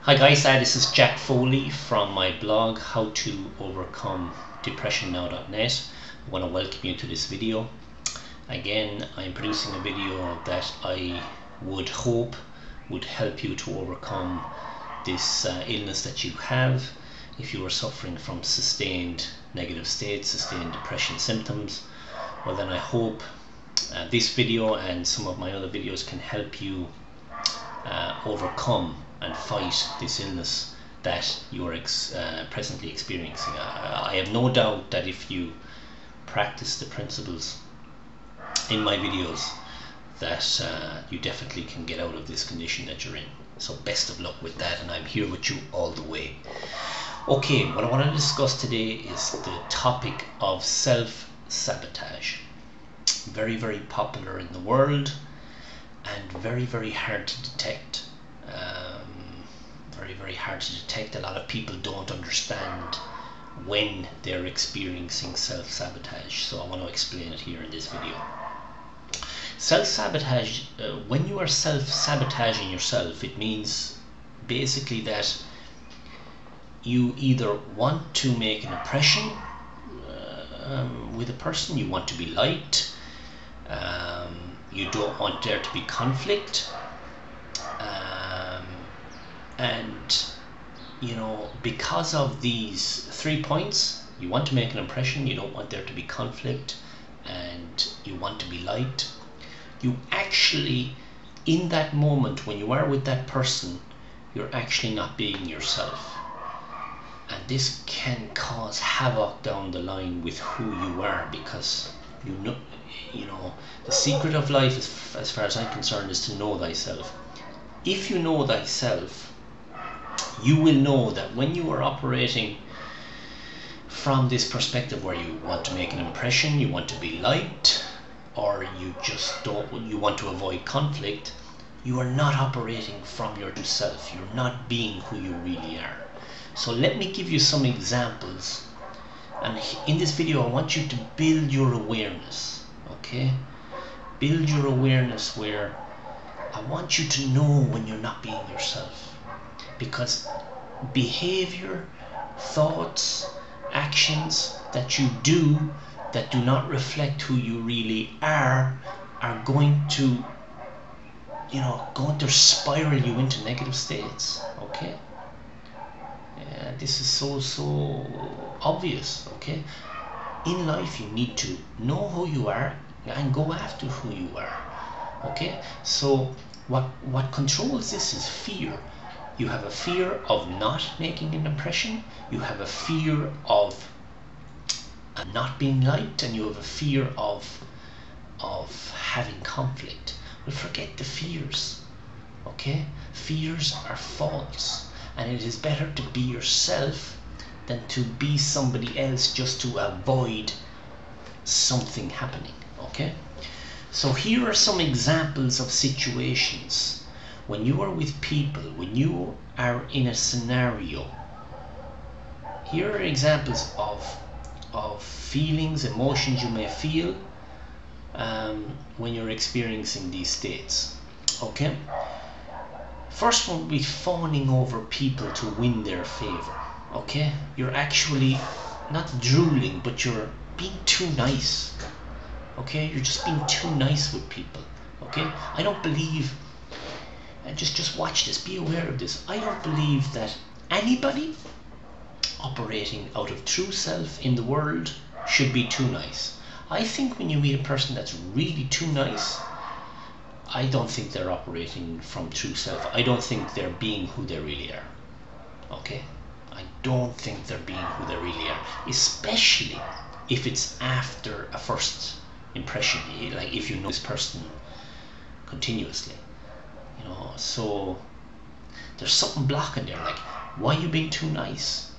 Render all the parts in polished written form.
Hi guys, this is Jack Foley from my blog How to Overcome DepressionNow.net. I want to welcome you to this video. Again, I'm producing a video that I would hope would help you to overcome this illness that you have. If you are suffering from sustained negative states, sustained depression symptoms, well then I hope this video and some of my other videos can help you overcome and fight this illness that you are presently experiencing. I have no doubt that if you practice the principles in my videos that you definitely can get out of this condition that you're in. So best of luck with that, and I'm here with you all the way. Okay, what I want to discuss today is the topic of self-sabotage. Very, very popular in the world and very, very hard to detect. Very hard to detect. A lot of people don't understand when they're experiencing self-sabotage, so I want to explain it here in this video. Self-sabotage, when you are self-sabotaging yourself, it means basically that you either want to make an impression with a person, you want to be liked, you don't want there to be conflict, and you know, because of these 3 points, you want to make an impression, you don't want there to be conflict, and you want to be liked, you actually, in that moment when you are with that person, you're actually not being yourself. And this can cause havoc down the line with who you are, because you know the secret of life, as far as I'm concerned, is to know thyself. If you know thyself, you will know that when you are operating from this perspective where you want to make an impression, you want to be liked, or you want to avoid conflict, you are not operating from your true self. You're not being who you really are. So let me give you some examples, and in this video I want you to build your awareness. Okay, build your awareness where I want you to know when you're not being yourself, because behavior, thoughts, actions that you do that do not reflect who you really are going to, going to spiral you into negative states. Okay, this is so obvious. Okay, in life you need to know who you are and go after who you are. Okay, so what controls this is fear. You have a fear of not making an impression, you have a fear of not being liked, and you have a fear of having conflict. But forget the fears. Okay, fears are false, and it is better to be yourself than to be somebody else just to avoid something happening. Okay, so here are some examples of situations when you are with people, when you are in a scenario. Here are examples of feelings, emotions you may feel when you're experiencing these states. Okay, first one would be fawning over people to win their favor. Okay, you're actually not drooling, but you're being too nice. Okay, you're just being too nice with people. Okay, I don't believe, and just watch this, be aware of this, I don't believe that anybody operating out of true self in the world should be too nice. I think when you meet a person that's really too nice, I don't think they're operating from true self. I don't think they're being who they really are. Okay, I don't think they're being who they really are, especially if it's after a first impression, like if you know this person continuously, so there's something blocking there, like, why are you being too nice?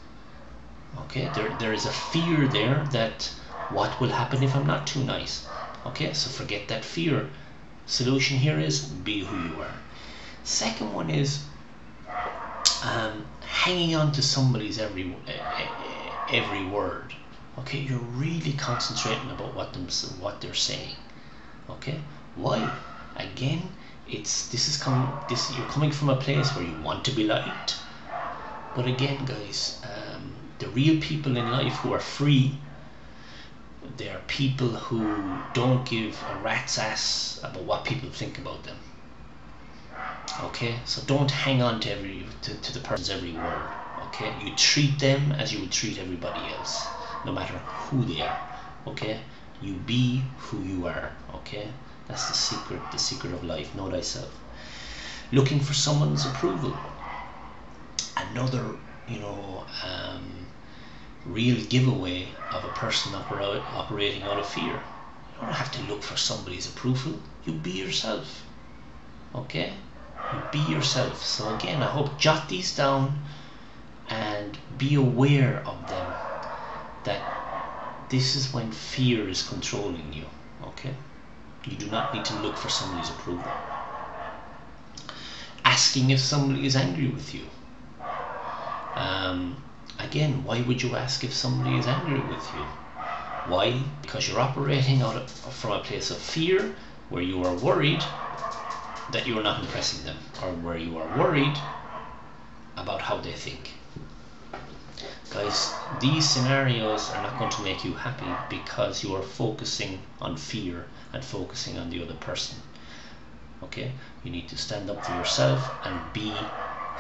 Okay, there is a fear there that what will happen if I'm not too nice. Okay, so forget that fear. Solution here is be who you are. Second one is hanging on to somebody's every word. Okay, you're really concentrating about what they're saying. Okay, why? Again, you're coming from a place where you want to be liked, But again, guys, the real people in life who are free, they are people who don't give a rat's ass about what people think about them. Okay, so don't hang on to to the person's every word. Okay, you treat them as you would treat everybody else, no matter who they are. Okay, you be who you are. Okay, that's the secret of life. Know thyself. Looking for someone's approval. Another, real giveaway of a person operating out of fear. You don't have to look for somebody's approval. You be yourself. Okay, you be yourself. So again, I hope jot these down and be aware of them, that this is when fear is controlling you. Okay, you do not need to look for somebody's approval. Asking if somebody is angry with you. Again, why would you ask if somebody is angry with you? Why? Because you're operating from a place of fear, where you are worried that you are not impressing them, or where you are worried about how they think. Guys, these scenarios are not going to make you happy, because you are focusing on fear and focusing on the other person. Okay, you need to stand up for yourself and be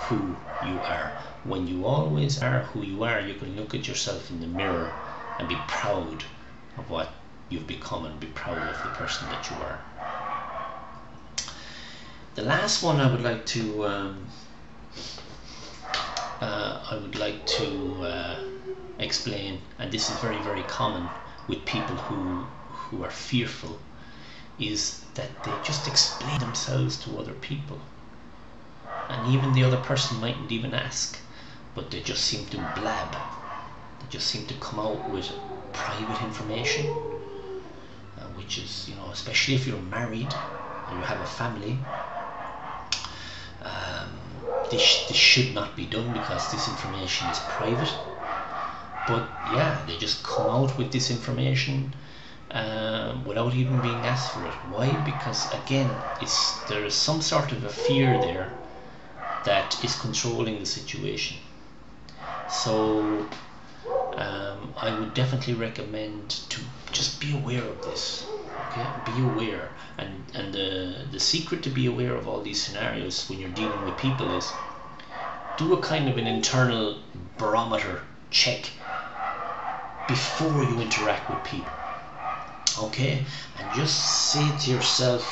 who you are. When you always are who you are, you can look at yourself in the mirror and be proud of what you've become, and be proud of the person that you are. The last one I would like to explain, and this is very, very common with people who are fearful, is that they just explain themselves to other people, and even the other person mightn't even ask, but they just seem to blab. They just seem to come out with private information, which is, especially if you're married and you have a family, this should not be done, because this information is private. But yeah, they just come out with this information without even being asked for it. Why? Because again, there is some sort of a fear there that is controlling the situation. So I would definitely recommend to just be aware of this. Okay, be aware, and the secret to be aware of all these scenarios when you're dealing with people is do a kind of an internal barometer check before you interact with people. Okay, and just say to yourself,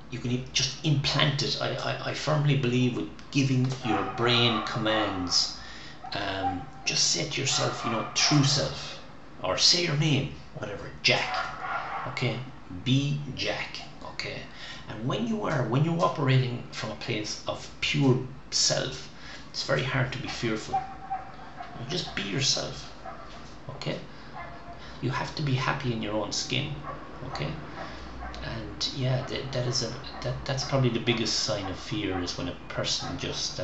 you can just implant it. I firmly believe with giving your brain commands. Just say to yourself, true self, or say your name, whatever, Jack. Okay, be Jack. Okay, and when you're operating from a place of pure self, it's very hard to be fearful. Just be yourself. Okay, you have to be happy in your own skin. Okay, and yeah, that's probably the biggest sign of fear, is when a person just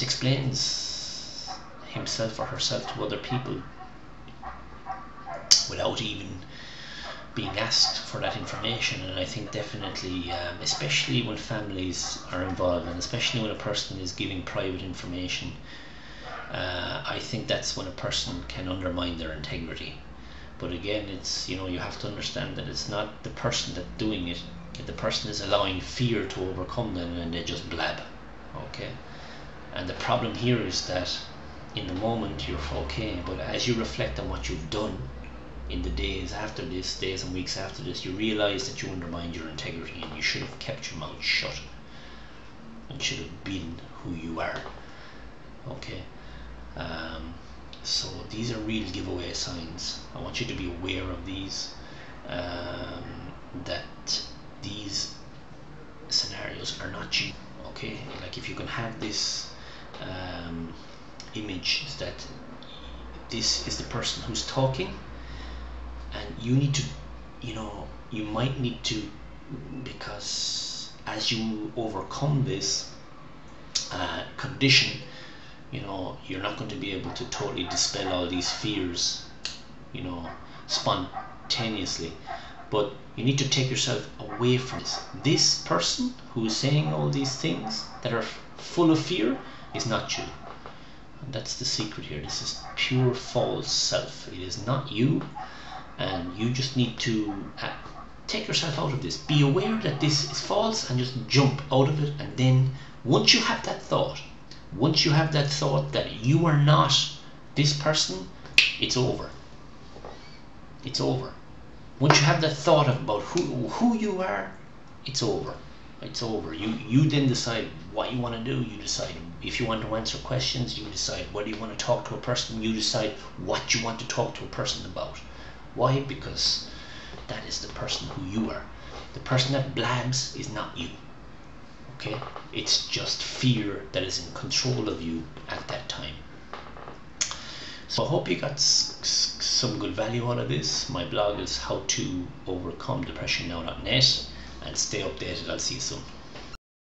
explains himself or herself to other people without even being asked for that information. And I think definitely, especially when families are involved, and especially when a person is giving private information, I think that's when a person can undermine their integrity. But again, it's, you have to understand that it's not the person that's doing it. The person is allowing fear to overcome them, and they just blab. Okay, and the problem here is that in the moment you're okay, but as you reflect on what you've done in the days and weeks after this, you realize that you undermined your integrity, and you should have kept your mouth shut and should have been who you are. Okay, so these are real giveaway signs. I want you to be aware of these, that these scenarios are not you. Okay, like if you can have this image that this is the person who's talking, and you need to, you might need to, because as you overcome this condition, you're not going to be able to totally dispel all these fears, spontaneously, but you need to take yourself away from this person who is saying all these things that are full of fear is not you. And that's the secret here. This is pure false self. It is not you, and you just need to take yourself out of this. Be aware that this is false and just jump out of it. And then once you have that thought, that you are not this person, it's over. It's over. Once you have that thought about who you are, it's over. It's over. You then decide what you want to do. You decide if you want to answer questions. You decide whether you want to talk to a person. You decide what you want to talk to a person about. Why? Because that is the person who you are. The person that blabs is not you. Okay? It's just fear that is in control of you at that time. So I hope you got some good value out of this. My blog is howtoovercomedepressionnow.net, and stay updated. I'll see you soon.